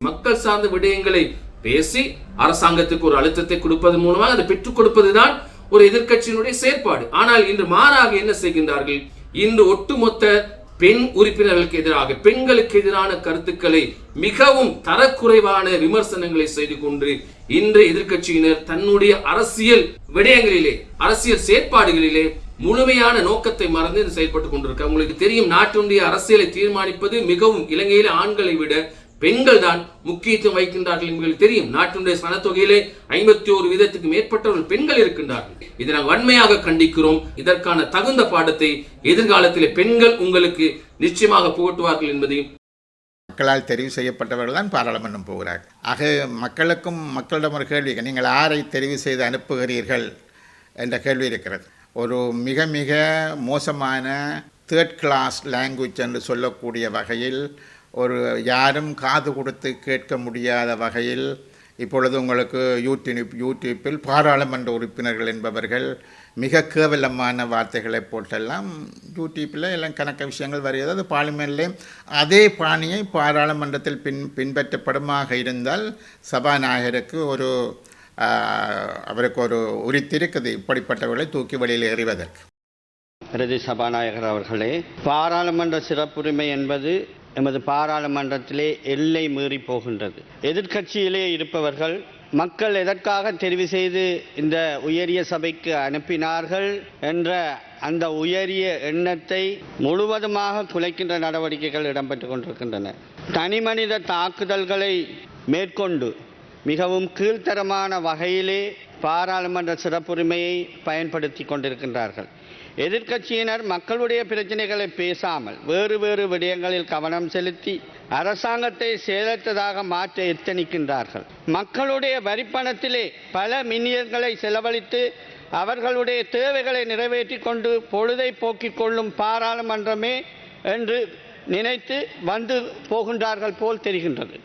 மக்கள் சார்ந்த விடயங்களை பேசி அரசாங்கத்துக்கு ஒரு அழுத்தத்தை கொடுப்பதன் மூலமாக அதை பெற்றுக் கொடுப்பதுதான் ஒரு எதிர்க்கட்சியினுடைய செயற்பாடு. ஆனால் இன்று மாறாக என்ன செய்கின்றார்கள்? இன்று ஒட்டுமொத்த பெண் உறுப்பினர்களுக்கு எதிராக, பெண்களுக்கு எதிரான கருத்துக்களை, மிகவும் தரக்குறைவான விமர்சனங்களை செய்து கொண்டு இன்று எதிர்க்கட்சியினர் தன்னுடைய அரசியல் விடயங்களிலே, அரசியல் செயற்பாடுகளிலே முழுமையான நோக்கத்தை மறந்து செயல்பட்டுக் கொண்டிருக்க. உங்களுக்கு தெரியும், நாட்டினுடைய அரசியலை தீர்மானிப்பது மிகவும் இலங்கையில ஆண்களை விட பெண்கள் தான் முக்கியத்துவம் வைக்கின்றார்கள் என்பது தெரியும். நாட்டினுடைய சனத்தொகையிலே 51% மேற்பட்டவர்கள் பெண்கள் இருக்கின்றார்கள். இதை நாங்கள் வன்மையாக கண்டிக்கிறோம். இதற்கான தகுந்த பாடத்தை எதிர்காலத்திலே பெண்கள் உங்களுக்கு நிச்சயமாக புகட்டுவார்கள் என்பதையும். மக்களால் தெரிவு செய்யப்பட்டவர்கள் தான் பாராளுமன்றம் போகிறார்கள். ஆக மக்களுக்கும் மக்களிடம் ஒரு கேள்வி, நீங்கள் யாரை தெரிவு செய்து அனுப்புகிறீர்கள் என்ற கேள்வி இருக்கிறது. ஒரு மிக மிக மோசமான தேர்ட் கிளாஸ் லாங்குவேஜ் என்று சொல்லக்கூடிய வகையில், ஒரு யாரும் காது கொடுத்து கேட்க முடியாத வகையில் இப்பொழுது உங்களுக்கு யூடியூப்பில் பாராளுமன்ற உறுப்பினர்கள் என்பவர்கள் மிக கேவலமான வார்த்தைகளை போட்டெல்லாம் யூடியூப்பில் எல்லாம் கணக்க விஷயங்கள் வருகிறது. அது பார்லிமெண்ட்லேயே அதே பாணியை பாராளுமன்றத்தில் பின்பற்றப்படுமாக இருந்தால் சபாநாயகருக்கு அவருக்கு ஒரு உரித்திருக்குது இப்படிப்பட்டவர்களை தூக்கி வெளியில் எறிவதற்கு. பிரதி சபாநாயகர் அவர்களே, பாராளுமன்ற சிறப்புரிமை என்பது எமது பாராளுமன்றத்திலே எல்லை மீறி போகின்றது. எதிர்க்கட்சியிலே இருப்பவர்கள் மக்கள் எதற்காக தெரிவு செய்து இந்த உயரிய சபைக்கு அனுப்பினார்கள் என்ற அந்த உயரிய எண்ணத்தை முழுவதுமாக குலைக்கின்ற நடவடிக்கைகள் இடம்பெற்று கொண்டிருக்கின்றன. தனிமனித தாக்குதல்களை மேற்கொண்டு மிகவும் கீழ்த்தரமான வகையிலே பாராளுமன்ற சிறப்புரிமையை பயன்படுத்தி கொண்டிருக்கின்றார்கள். எதிர்க்கட்சியினர் மக்களுடைய பிரச்சனைகளை பேசாமல் வேறு வேறு விடயங்களில் கவனம் செலுத்தி அரசாங்கத்தை செயலற்றதாக மாற்ற எத்தனிக்கின்றார்கள். மக்களுடைய வரிப்பணத்திலே பல மில்லியன்களை செலவழித்து அவர்களுடைய தேவைகளை நிறைவேற்றி கொண்டு பொழுதை போக்கிக் கொள்ளும் பாராளுமன்றமே என்று நினைத்து வந்து போகின்றார்கள் போல் தெரிகின்றது.